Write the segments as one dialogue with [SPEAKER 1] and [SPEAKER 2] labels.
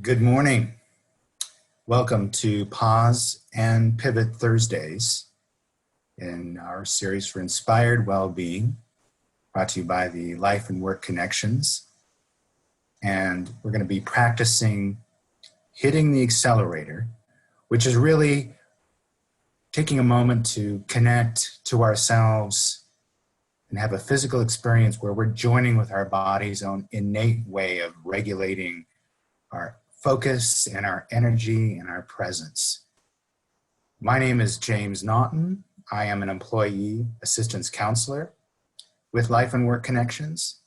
[SPEAKER 1] Good morning. Welcome to Pause and Pivot Thursdays in our series for Inspired Wellbeing, brought to you by the Life and Work Connections. And we're going to be practicing hitting the accelerator, which is really taking a moment to connect to ourselves and have a physical experience where we're joining with our body's own innate way of regulating our focus and our energy and our presence. My name is James Naughton. I am an employee assistance counselor with Life and Work Connections.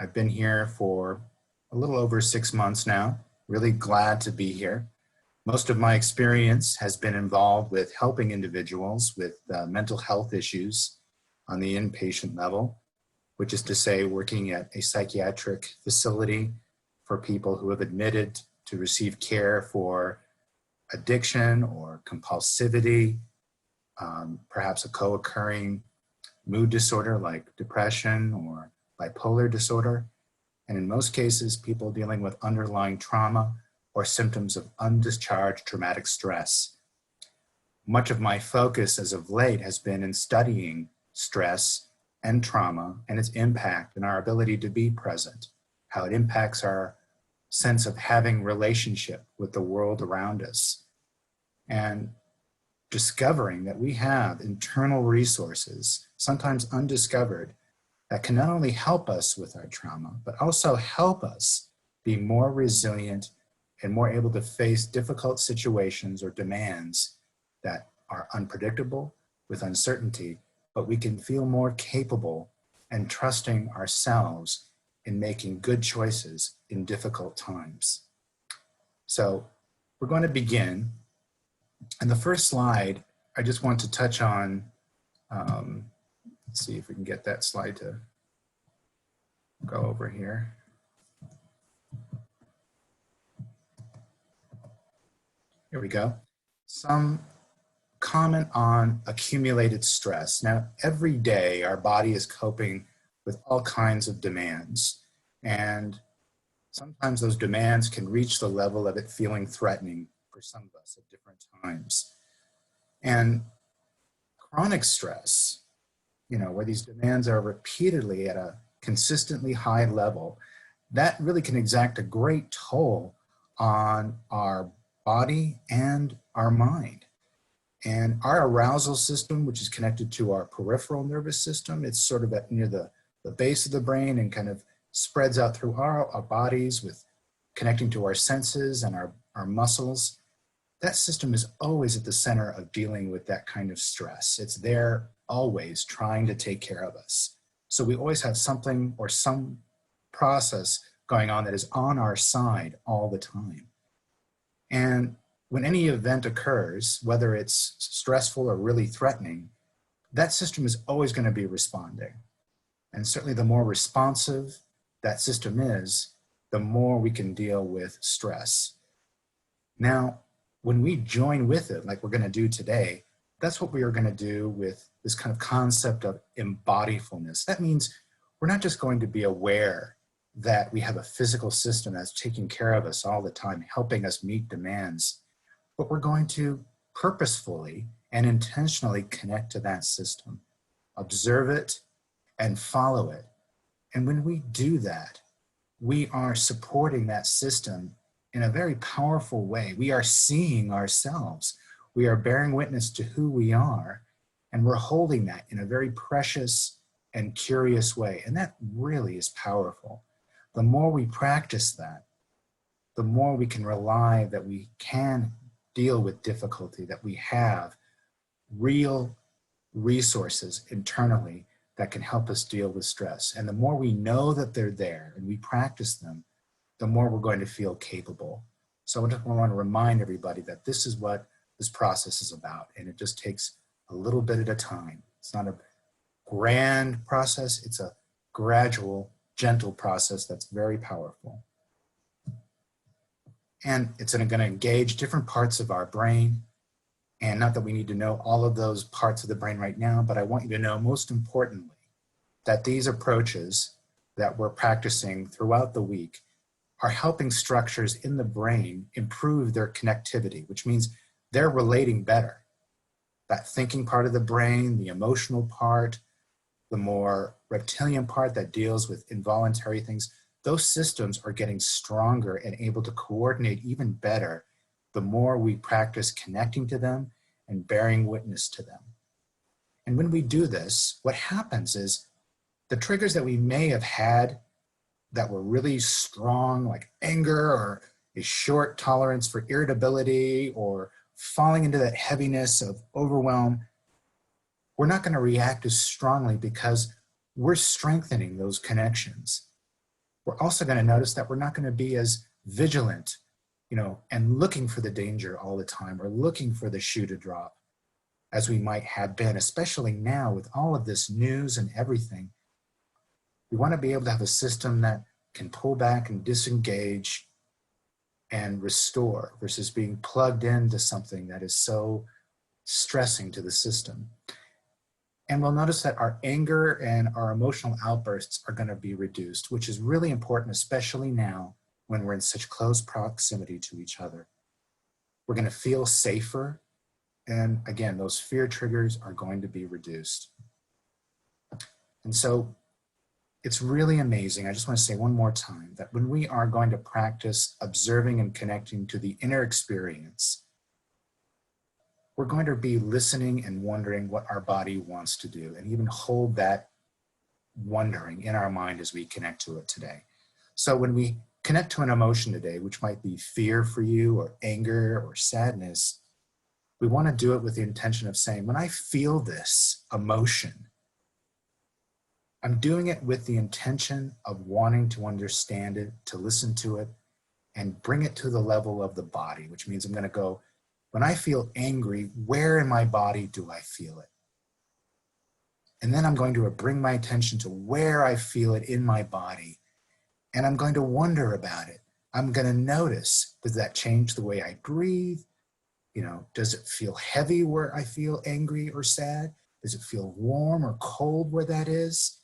[SPEAKER 1] I've been here for a little over 6 months now. Really glad to be here. Most of my experience has been involved with helping individuals with mental health issues on the inpatient level, which is to say working at a psychiatric facility for people who have admitted to receive care for addiction or compulsivity, perhaps a co-occurring mood disorder like depression or bipolar disorder, and in most cases, people dealing with underlying trauma or symptoms of undischarged traumatic stress. Much of my focus as of late has been in studying stress and trauma and its impact on our ability to be present, how it impacts our sense of having relationship with the world around us, and discovering that we have internal resources, sometimes undiscovered, that can not only help us with our trauma, but also help us be more resilient and more able to face difficult situations or demands that are unpredictable with uncertainty, but we can feel more capable and trusting ourselves in making good choices in difficult times. So we're going to begin. And the first slide, I just want to touch on, let's see if we can get that slide to go over here. Here we go. Some comment on accumulated stress. Now, every day our body is coping with all kinds of demands. And sometimes those demands can reach the level of it feeling threatening for some of us at different times. And chronic stress, where these demands are repeatedly at a consistently high level, that really can exact a great toll on our body and our mind. And our arousal system, which is connected to our peripheral nervous system, it's sort of near the base of the brain and kind of spreads out through our bodies with connecting to our senses and our muscles. That system is always at the center of dealing with that kind of stress. It's there always trying to take care of us. So we always have something or some process going on that is on our side all the time. And when any event occurs, whether it's stressful or really threatening, that system is always going to be responding. And certainly the more responsive that system is, the more we can deal with stress. Now, when we join with it, like we're going to do today, that's what we are going to do with this kind of concept of embodifulness. That means we're not just going to be aware that we have a physical system that's taking care of us all the time, helping us meet demands, but we're going to purposefully and intentionally connect to that system, observe it, and follow it. And when we do that, we are supporting that system in a very powerful way. We are seeing ourselves. We are bearing witness to who we are, and we're holding that in a very precious and curious way. And that really is powerful. The more we practice that, the more we can rely that we can deal with difficulty, that we have real resources internally that can help us deal with stress. And the more we know that they're there and we practice them, the more we're going to feel capable. So I just want to remind everybody that this is what this process is about. And it just takes a little bit at a time. It's not a grand process. It's a gradual, gentle process that's very powerful. And it's going to engage different parts of our brain. And not that we need to know all of those parts of the brain right now, but I want you to know, most importantly, that these approaches that we're practicing throughout the week are helping structures in the brain improve their connectivity, which means they're relating better. That thinking part of the brain, the emotional part, the more reptilian part that deals with involuntary things, those systems are getting stronger and able to coordinate even better the more we practice connecting to them and bearing witness to them. And when we do this, what happens is the triggers that we may have had that were really strong, like anger or a short tolerance for irritability or falling into that heaviness of overwhelm, we're not going to react as strongly because we're strengthening those connections. We're also going to notice that we're not going to be as vigilant, and looking for the danger all the time or looking for the shoe to drop as we might have been, especially now with all of this news and everything. We want to be able to have a system that can pull back and disengage and restore versus being plugged into something that is so stressing to the system. And we'll notice that our anger and our emotional outbursts are going to be reduced, which is really important, especially now when we're in such close proximity to each other. We're going to feel safer. And again, those fear triggers are going to be reduced. And so it's really amazing. I just want to say one more time that when we are going to practice observing and connecting to the inner experience, we're going to be listening and wondering what our body wants to do and even hold that wondering in our mind as we connect to it today. So when we connect to an emotion today, which might be fear for you or anger or sadness, we want to do it with the intention of saying, when I feel this emotion, I'm doing it with the intention of wanting to understand it, to listen to it, and bring it to the level of the body, which means I'm going to go, when I feel angry, where in my body do I feel it? And then I'm going to bring my attention to where I feel it in my body. And I'm going to wonder about it. I'm going to notice, does that change the way I breathe? Does it feel heavy where I feel angry or sad? Does it feel warm or cold where that is?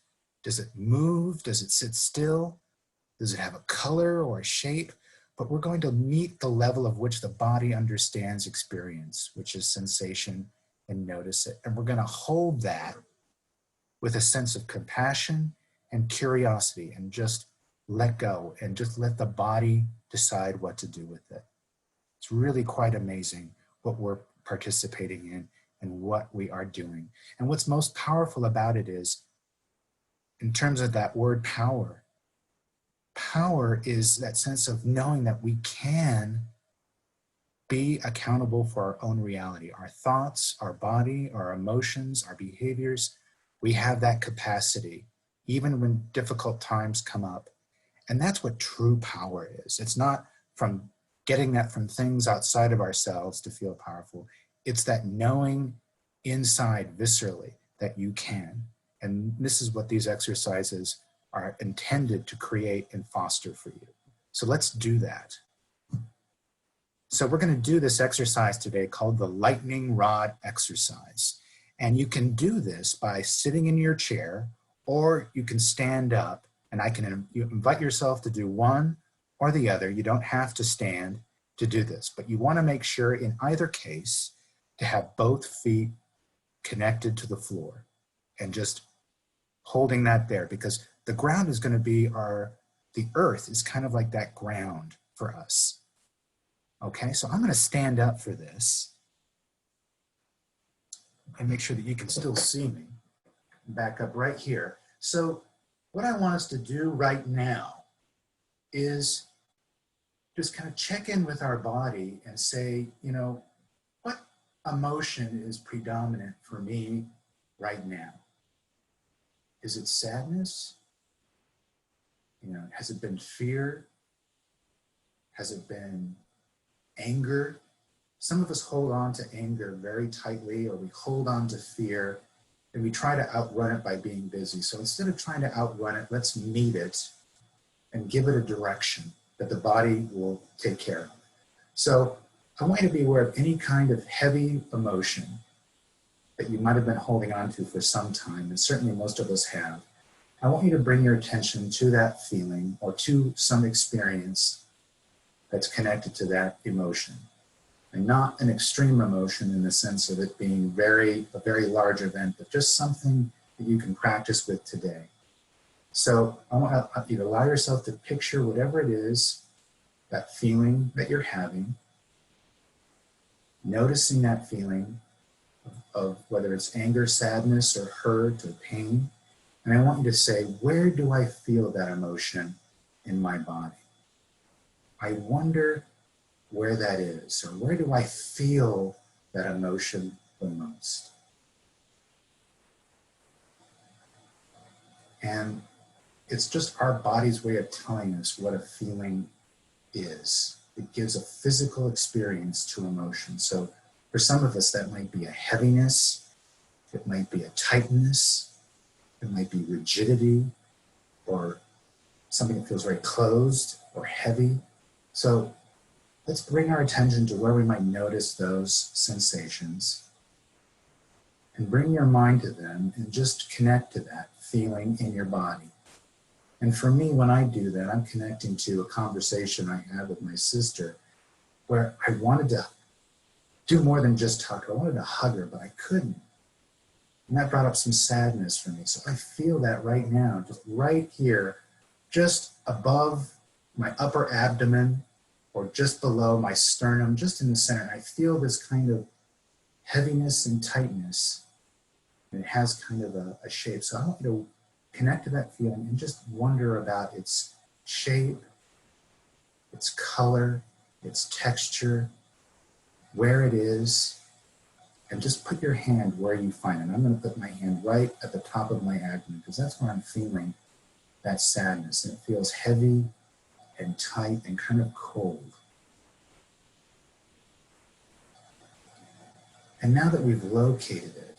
[SPEAKER 1] Does it move? Does it sit still? Does it have a color or a shape? But we're going to meet the level of which the body understands experience, which is sensation, and notice it. And we're going to hold that with a sense of compassion and curiosity and just let go and just let the body decide what to do with it. It's really quite amazing what we're participating in and what we are doing. And what's most powerful about it is, in terms of that word power, power is that sense of knowing that we can be accountable for our own reality, our thoughts, our body, our emotions, our behaviors. We have that capacity, even when difficult times come up. And that's what true power is. It's not from getting that from things outside of ourselves to feel powerful. It's that knowing inside viscerally that you can. And this is what these exercises are intended to create and foster for you. So let's do that. So we're going to do this exercise today called the lightning rod exercise. And you can do this by sitting in your chair, or you can stand up, and you invite yourself to do one or the other. You don't have to stand to do this, but you want to make sure in either case to have both feet connected to the floor and just holding that there, because the ground is going to be the earth is kind of like that ground for us. Okay, so I'm going to stand up for this and make sure that you can still see me. Back up right here. So what I want us to do right now is just kind of check in with our body and say, what emotion is predominant for me right now? Is it sadness? Has it been fear? Has it been anger? Some of us hold on to anger very tightly, or we hold on to fear and we try to outrun it by being busy. So instead of trying to outrun it, let's meet it and give it a direction that the body will take care of. So I want you to be aware of any kind of heavy emotion that you might have been holding on to for some time, and certainly most of us have. I want you to bring your attention to that feeling or to some experience that's connected to that emotion. And not an extreme emotion in the sense of it being a very large event, but just something that you can practice with today. So I want you to allow yourself to picture whatever it is, that feeling that you're having, noticing that feeling of whether it's anger, sadness, or hurt, or pain. And I want you to say, where do I feel that emotion in my body? I wonder where that is, or where do I feel that emotion the most? And it's just our body's way of telling us what a feeling is. It gives a physical experience to emotion. So for some of us, that might be a heaviness, it might be a tightness, it might be rigidity, or something that feels very closed or heavy. So let's bring our attention to where we might notice those sensations and bring your mind to them and just connect to that feeling in your body. And for me, when I do that, I'm connecting to a conversation I had with my sister where I wanted to do more than just talk. I wanted to hug her, but I couldn't. And that brought up some sadness for me. So I feel that right now, just right here, just above my upper abdomen or just below my sternum, just in the center. I feel this kind of heaviness and tightness. And it has kind of a shape. So I want you to connect to that feeling and just wonder about its shape, its color, its texture, where it is, and just put your hand where you find it. I'm going to put my hand right at the top of my abdomen because that's where I'm feeling that sadness. And it feels heavy and tight and kind of cold. And now that we've located it,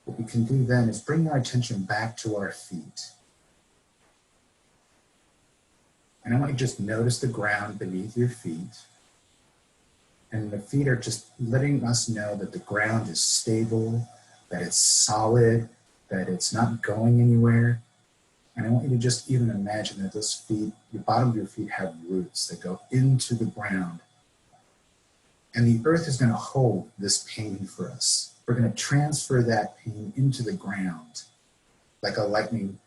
[SPEAKER 1] what we can do then is bring our attention back to our feet. And I want you to just notice the ground beneath your feet. And the feet are just letting us know that the ground is stable, that it's solid, that it's not going anywhere. And I want you to just even imagine that those feet, the bottom of your feet have roots that go into the ground. And the earth is going to hold this pain for us. We're going to transfer that pain into the ground, like a lightning,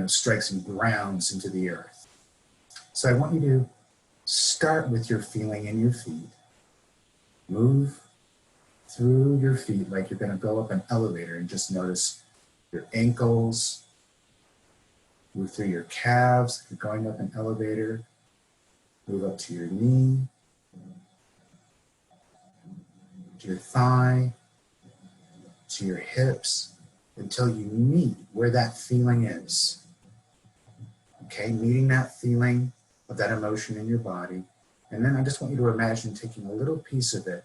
[SPEAKER 1] strikes and grounds into the earth. So I want you to start with your feeling in your feet. Move through your feet like you're going to go up an elevator and just notice your ankles. Move through your calves like you're going up an elevator. Move up to your knee, to your thigh, to your hips, until you meet where that feeling is. Okay, meeting that feeling of that emotion in your body. And then I just want you to imagine taking a little piece of it.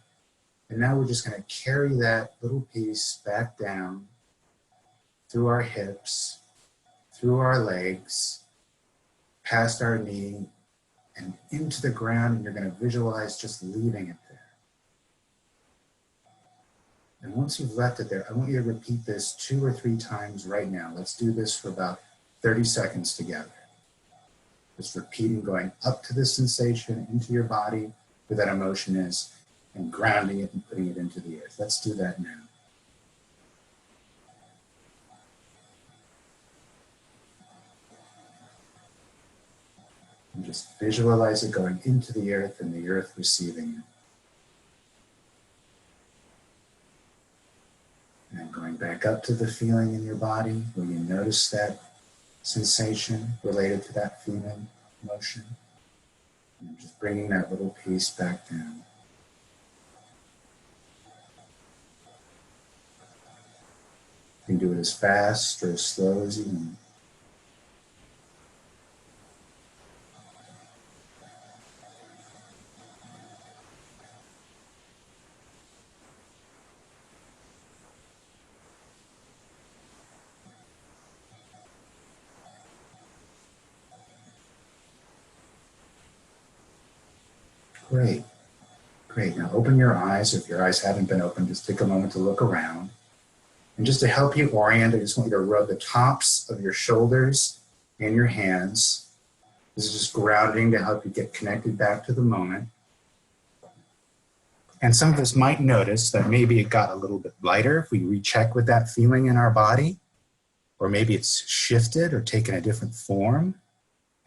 [SPEAKER 1] And now we're just going to carry that little piece back down through our hips, through our legs, past our knee, and into the ground. And you're going to visualize just leaving it there. And once you've left it there, I want you to repeat this 2 or 3 times right now. Let's do this for about 30 seconds together. Just repeating, going up to the sensation, into your body, where that emotion is, and grounding it and putting it into the earth. Let's do that now. And just visualize it going into the earth and the earth receiving it. And then going back up to the feeling in your body, where you notice that sensation related to that feeling, emotion. And just bringing that little piece back down. You can do it as fast or as slow as you want. Great, great. Now open your eyes. If your eyes haven't been opened, just take a moment to look around. And just to help you orient, I just want you to rub the tops of your shoulders and your hands. This is just grounding to help you get connected back to the moment. And some of us might notice that maybe it got a little bit lighter if we recheck with that feeling in our body, or maybe it's shifted or taken a different form.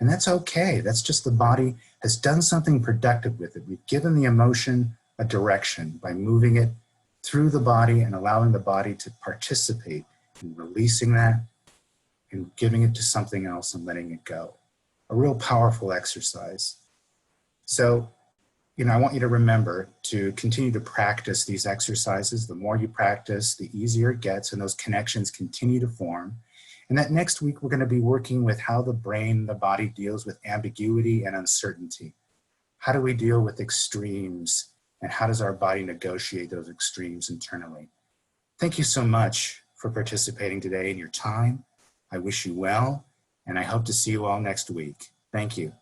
[SPEAKER 1] And that's okay. That's just the body has done something productive with it. We've given the emotion a direction by moving it through the body and allowing the body to participate in releasing that and giving it to something else and letting it go. A real powerful exercise. So, I want you to remember to continue to practice these exercises. The more you practice, the easier it gets, and those connections continue to form. And that next week, we're going to be working with how the brain, the body deals with ambiguity and uncertainty. How do we deal with extremes? And how does our body negotiate those extremes internally? Thank you so much for participating today in your time. I wish you well, and I hope to see you all next week. Thank you.